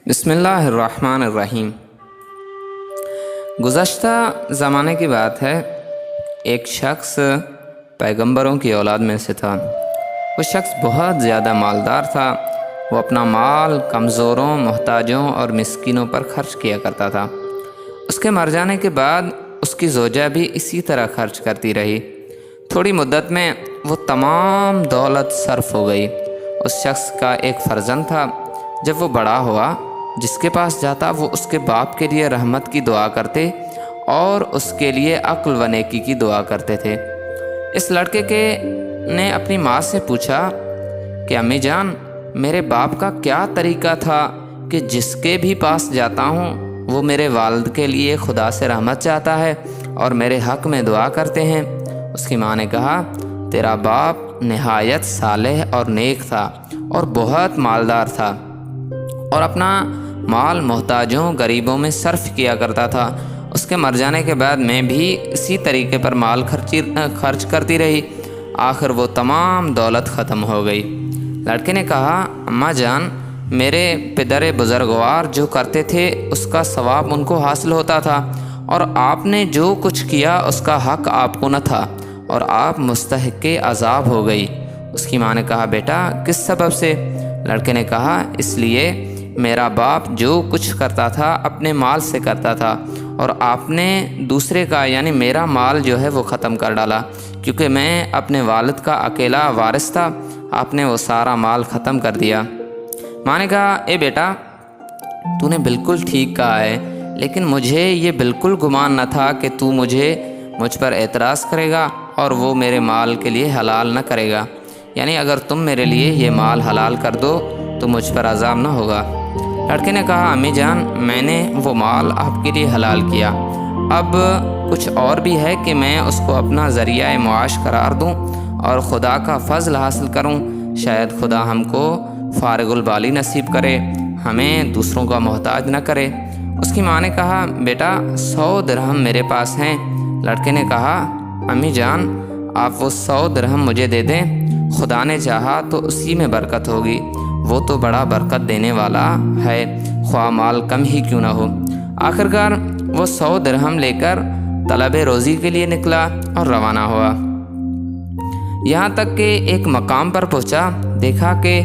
بسم اللہ الرحمن الرحیم۔ گزشتہ زمانے کی بات ہے، ایک شخص پیغمبروں کی اولاد میں سے تھا۔ وہ شخص بہت زیادہ مالدار تھا۔ وہ اپنا مال کمزوروں، محتاجوں اور مسکینوں پر خرچ کیا کرتا تھا۔ اس کے مر جانے کے بعد اس کی زوجہ بھی اسی طرح خرچ کرتی رہی۔ تھوڑی مدت میں وہ تمام دولت صرف ہو گئی۔ اس شخص کا ایک فرزند تھا۔ جب وہ بڑا ہوا، جس کے پاس جاتا وہ اس کے باپ کے لیے رحمت کی دعا کرتے اور اس کے لیے عقل و نیکی کی دعا کرتے تھے۔ اس لڑکے نے اپنی ماں سے پوچھا کہ امی جان، میرے باپ کا کیا طریقہ تھا کہ جس کے بھی پاس جاتا ہوں وہ میرے والد کے لیے خدا سے رحمت چاہتا ہے اور میرے حق میں دعا کرتے ہیں؟ اس کی ماں نے کہا، تیرا باپ نہایت صالح اور نیک تھا اور بہت مالدار تھا اور اپنا مال محتاجوں غریبوں میں صرف کیا کرتا تھا۔ اس کے مر جانے کے بعد میں بھی اسی طریقے پر مال خرچ کرتی رہی۔ آخر وہ تمام دولت ختم ہو گئی۔ لڑکے نے کہا، اماں جان، میرے پدر بزرگوار جو کرتے تھے اس کا ثواب ان کو حاصل ہوتا تھا، اور آپ نے جو کچھ کیا اس کا حق آپ کو نہ تھا اور آپ مستحق عذاب ہو گئی۔ اس کی ماں نے کہا، بیٹا کس سبب سے؟ لڑکے نے کہا، اس لیے میرا باپ جو کچھ کرتا تھا اپنے مال سے کرتا تھا، اور آپ نے دوسرے کا یعنی میرا مال جو ہے وہ ختم کر ڈالا، کیونکہ میں اپنے والد کا اکیلا وارث تھا۔ آپ نے وہ سارا مال ختم کر دیا۔ ماں نے کہا، اے بیٹا، تو نے بالکل ٹھیک کہا ہے، لیکن مجھے یہ بالکل گمان نہ تھا کہ تو مجھ پر اعتراض کرے گا اور وہ میرے مال کے لیے حلال نہ کرے گا۔ یعنی اگر تم میرے لیے یہ مال حلال کر دو تو مجھ پر عذاب نہ ہوگا۔ لڑکے نے کہا، امی جان، میں نے وہ مال آپ کے لیے حلال کیا، اب کچھ اور بھی ہے کہ میں اس کو اپنا ذریعہ معاش قرار دوں اور خدا کا فضل حاصل کروں۔ شاید خدا ہم کو فارغ البالی نصیب کرے، ہمیں دوسروں کا محتاج نہ کرے۔ اس کی ماں نے کہا، بیٹا 100 درہم میرے پاس ہیں۔ لڑکے نے کہا، امی جان، آپ وہ 100 درہم مجھے دے دیں، خدا نے چاہا تو اسی میں برکت ہوگی، وہ تو بڑا برکت دینے والا ہے، خواہ مال کم ہی کیوں نہ ہو۔ آخرکار وہ 100 درہم لے کر طلب روزی کے لیے نکلا اور روانہ ہوا۔ یہاں تک کہ ایک مقام پر پہنچا، دیکھا کہ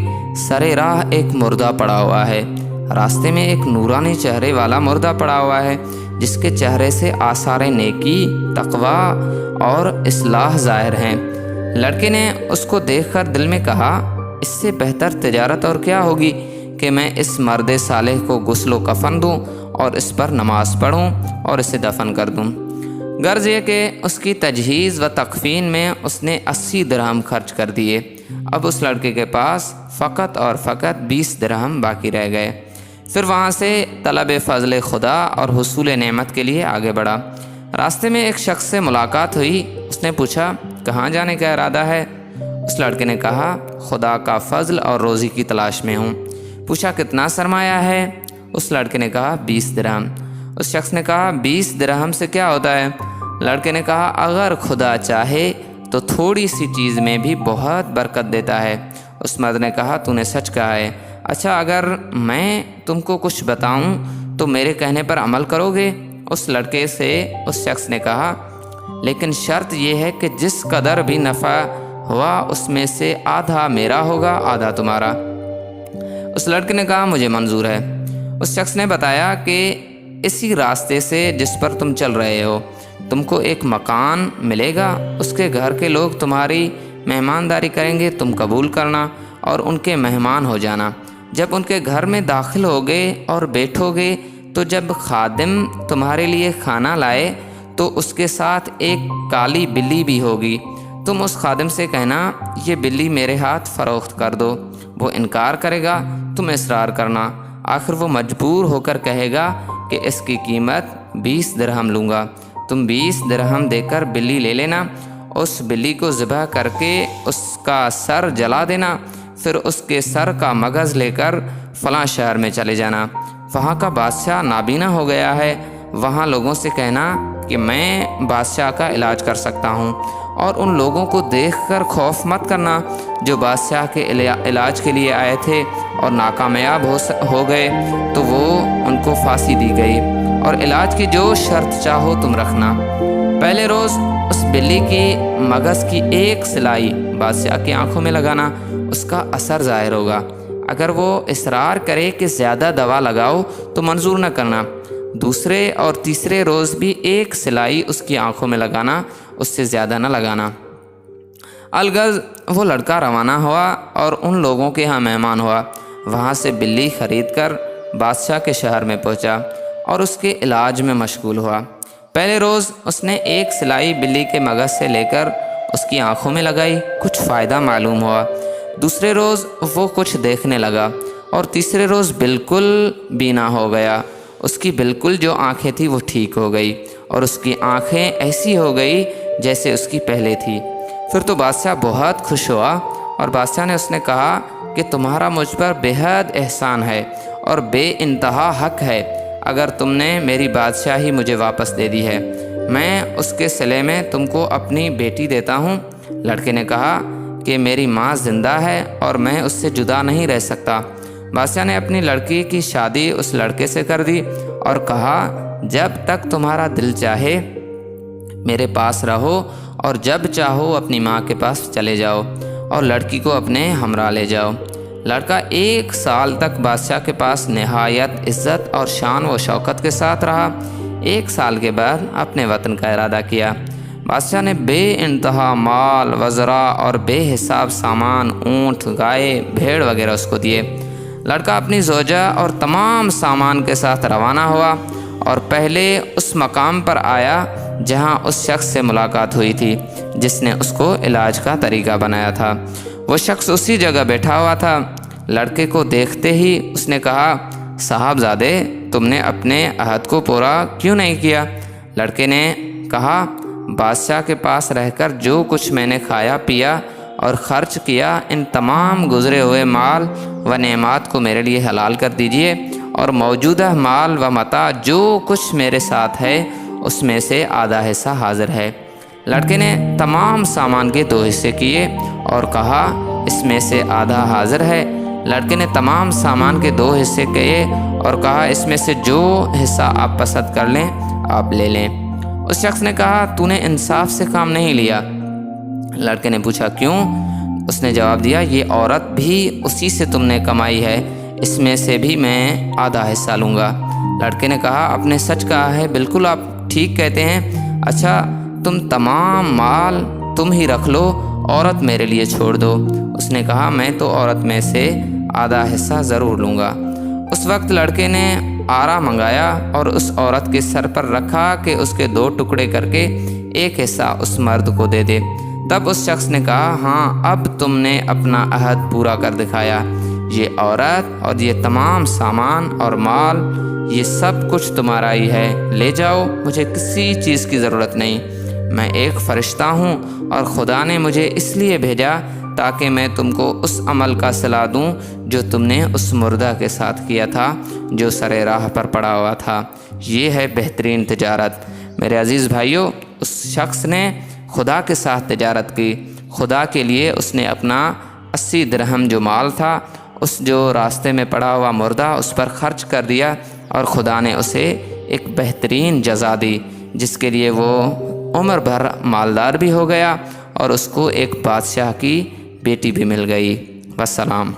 سرے راہ ایک مردہ پڑا ہوا ہے۔ راستے میں ایک نورانی چہرے والا مردہ پڑا ہوا ہے، جس کے چہرے سے آثار نیکی، تقوی اور اصلاح ظاہر ہیں۔ لڑکے نے اس کو دیکھ کر دل میں کہا، اس سے بہتر تجارت اور کیا ہوگی کہ میں اس مرد صالح کو غسل و کفن دوں اور اس پر نماز پڑھوں اور اسے دفن کر دوں۔ غرض یہ کہ اس کی تجہیز و تکفین میں اس نے 80 درہم خرچ کر دیے۔ اب اس لڑکے کے پاس فقط اور فقط 20 درہم باقی رہ گئے۔ پھر وہاں سے طلب فضل خدا اور حصول نعمت کے لیے آگے بڑھا۔ راستے میں ایک شخص سے ملاقات ہوئی۔ اس نے پوچھا، کہاں جانے کا ارادہ ہے؟ اس لڑکے نے کہا، خدا کا فضل اور روزی کی تلاش میں ہوں۔ پوچھا، کتنا سرمایہ ہے؟ اس لڑکے نے کہا، 20 درہم۔ اس شخص نے کہا، 20 درہم سے کیا ہوتا ہے؟ لڑکے نے کہا، اگر خدا چاہے تو تھوڑی سی چیز میں بھی بہت برکت دیتا ہے۔ اس مرد نے کہا، تو نے سچ کہا ہے۔ اچھا، اگر میں تم کو کچھ بتاؤں تو میرے کہنے پر عمل کرو گے؟ اس لڑکے سے اس شخص نے کہا، لیکن شرط یہ ہے کہ جس قدر بھی نفع ہوا اس میں سے آدھا میرا ہوگا، آدھا تمہارا۔ اس لڑکے نے کہا، مجھے منظور ہے۔ اس شخص نے بتایا کہ اسی راستے سے جس پر تم چل رہے ہو، تم کو ایک مکان ملے گا، اس کے گھر کے لوگ تمہاری مہمانداری کریں گے، تم قبول کرنا اور ان کے مہمان ہو جانا۔ جب ان کے گھر میں داخل ہوگے اور بیٹھو گے تو جب خادم تمہارے لیے کھانا لائے تو اس کے ساتھ ایک کالی بلی بھی ہوگی۔ تم اس خادم سے کہنا، یہ بلی میرے ہاتھ فروخت کر دو۔ وہ انکار کرے گا، تم اصرار کرنا۔ آخر وہ مجبور ہو کر کہے گا کہ اس کی قیمت 20 درہم لوں گا۔ تم 20 درہم دے کر بلی لے لینا، اس بلی کو ذبح کر کے اس کا سر جلا دینا، پھر اس کے سر کا مغز لے کر فلاں شہر میں چلے جانا۔ وہاں کا بادشاہ نابینا ہو گیا ہے، وہاں لوگوں سے کہنا کہ میں بادشاہ کا علاج کر سکتا ہوں، اور ان لوگوں کو دیکھ کر خوف مت کرنا جو بادشاہ کے علاج کے لیے آئے تھے اور ناکامیاب ہو گئے تو وہ ان کو پھانسی دی گئی، اور علاج کی جو شرط چاہو تم رکھنا۔ پہلے روز اس بلی کی مغز کی ایک سلائی بادشاہ کی آنکھوں میں لگانا، اس کا اثر ظاہر ہوگا۔ اگر وہ اصرار کرے کہ زیادہ دوا لگاؤ تو منظور نہ کرنا۔ دوسرے اور تیسرے روز بھی ایک سلائی اس کی آنکھوں میں لگانا، اس سے زیادہ نہ لگانا۔ الغرض وہ لڑکا روانہ ہوا اور ان لوگوں کے ہاں مہمان ہوا۔ وہاں سے بلی خرید کر بادشاہ کے شہر میں پہنچا اور اس کے علاج میں مشغول ہوا۔ پہلے روز اس نے ایک سلائی بلی کے مغز سے لے کر اس کی آنکھوں میں لگائی، کچھ فائدہ معلوم ہوا۔ دوسرے روز وہ کچھ دیکھنے لگا اور تیسرے روز بالکل بینا ہو گیا۔ اس کی بالکل جو آنکھیں تھیں وہ ٹھیک ہو گئی اور اس کی آنکھیں ایسی ہو گئی جیسے اس کی پہلے تھی۔ پھر تو بادشاہ بہت خوش ہوا اور بادشاہ نے اس نے کہا کہ تمہارا مجھ پر بے حد احسان ہے اور بے انتہا حق ہے اگر تم نے میری بادشاہی مجھے واپس دے دی ہے۔ میں اس کے صلے میں تم کو اپنی بیٹی دیتا ہوں۔ لڑکے نے کہا کہ میری ماں زندہ ہے اور میں اس سے جدا نہیں رہ سکتا۔ بادشاہ نے اپنی لڑکی کی شادی اس لڑکے سے کر دی اور کہا جب تک تمہارا دل چاہے میرے پاس رہو اور جب چاہو اپنی ماں کے پاس چلے جاؤ اور لڑکی کو اپنے ہمراہ لے جاؤ۔ لڑکا 1 سال تک بادشاہ کے پاس نہایت عزت اور شان و شوکت کے ساتھ رہا۔ 1 سال کے بعد اپنے وطن کا ارادہ کیا۔ بادشاہ نے بے انتہا مال وزرا اور بے حساب سامان، اونٹ، گائے، بھیڑ وغیرہ اس کو دیے۔ لڑکا اپنی زوجہ اور تمام سامان کے ساتھ روانہ ہوا اور پہلے اس مقام پر آیا جہاں اس شخص سے ملاقات ہوئی تھی جس نے اس کو علاج کا طریقہ بنایا تھا۔ وہ شخص اسی جگہ بیٹھا ہوا تھا۔ لڑکے کو دیکھتے ہی اس نے کہا صاحبزادے تم نے اپنے عہد کو پورا کیوں نہیں کیا؟ لڑکے نے کہا بادشاہ کے پاس رہ کر جو کچھ میں نے کھایا پیا اور خرچ کیا ان تمام گزرے ہوئے مال و نعمات کو میرے لیے حلال کر دیجئے، اور موجودہ مال و متاع جو کچھ میرے ساتھ ہے اس میں سے آدھا حصہ حاضر ہے۔ لڑکے نے تمام سامان کے 2 حصے کیے اور کہا اس میں سے آدھا حاضر ہے۔ لڑکے نے تمام سامان کے 2 حصے کیے اور کہا اس میں سے جو حصہ آپ پسند کر لیں آپ لے لیں۔ اس شخص نے کہا تو نے انصاف سے کام نہیں لیا۔ لڑکے نے پوچھا کیوں؟ اس نے جواب دیا یہ عورت بھی اسی سے تم نے کمائی ہے، اس میں سے بھی میں آدھا حصہ لوں گا۔ لڑکے نے کہا آپ نے سچ کہا ہے، بالکل آپ ٹھیک کہتے ہیں۔ اچھا تم تمام مال تم ہی رکھ لو، عورت میرے لیے چھوڑ دو۔ اس نے کہا میں تو عورت میں سے آدھا حصہ ضرور لوں گا۔ اس وقت لڑکے نے آرا منگایا اور اس عورت کے سر پر رکھا کہ اس کے 2 ٹکڑے کر کے 1 حصہ اس مرد کو دے دے۔ تب اس شخص نے کہا ہاں اب تم نے اپنا عہد پورا کر دکھایا، یہ عورت اور یہ تمام سامان اور مال یہ سب کچھ تمہارا ہی ہے، لے جاؤ، مجھے کسی چیز کی ضرورت نہیں۔ میں ایک فرشتہ ہوں اور خدا نے مجھے اس لیے بھیجا تاکہ میں تم کو اس عمل کا صلاح دوں جو تم نے اس مردہ کے ساتھ کیا تھا جو سر راہ پر پڑا ہوا تھا۔ یہ ہے بہترین تجارت۔ میرے عزیز بھائیوں، اس شخص نے خدا کے ساتھ تجارت کی۔ خدا کے لیے اس نے اپنا 80 درہم جو مال تھا، اس جو راستے میں پڑا ہوا مردہ اس پر خرچ کر دیا اور خدا نے اسے ایک بہترین جزا دی جس کے لیے وہ عمر بھر مالدار بھی ہو گیا اور اس کو ایک بادشاہ کی بیٹی بھی مل گئی۔ والسلام۔